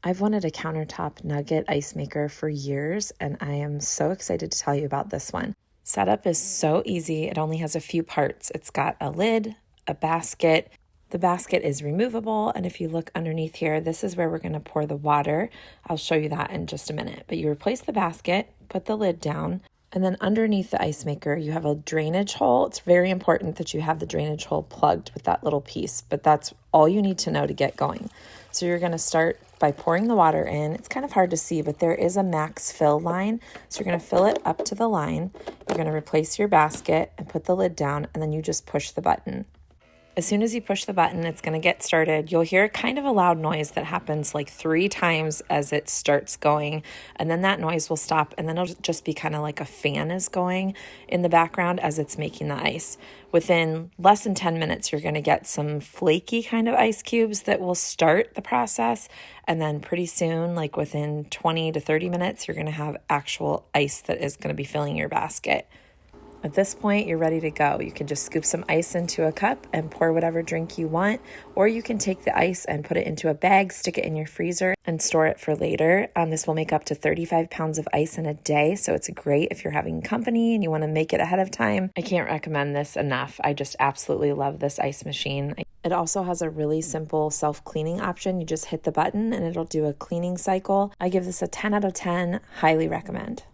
I've wanted a countertop nugget ice maker for years, and I am so excited to tell you about this one. Setup is so easy. It only has a few parts. It's got a lid, a basket. The basket is removable, and if you look underneath here, this is where we're going to pour the water. I'll show you that in just a minute. But you replace the basket, put the lid down, and then underneath the ice maker, you have a drainage hole. It's very important that you have the drainage hole plugged with that little piece, but that's all you need to know to get going. So you're going to start by pouring the water in. It's kind of hard to see, but there is a max fill line. So you're going to fill it up to the line. You're going to replace your basket and put the lid down, and then you just push the button. As soon as you push the button, it's going to get started. You'll hear kind of a loud noise that happens like 3 times as it starts going, and then that noise will stop, and then it'll just be kind of like a fan is going in the background as it's making the ice. Within less than 10 minutes, you're going to get some flaky kind of ice cubes that will start the process, and then pretty soon, like within 20 to 30 minutes, you're going to have actual ice that is going to be filling your basket. At this point, you're ready to go. You can just scoop some ice into a cup and pour whatever drink you want, or you can take the ice and put it into a bag, stick it in your freezer, and store it for later. This will make up to 35 pounds of ice in a day, so it's great if you're having company and you want to make it ahead of time. I can't recommend this enough. I just absolutely love this ice machine. It also has a really simple self-cleaning option. You just hit the button and it'll do a cleaning cycle. I give this a 10 out of 10. Highly recommend.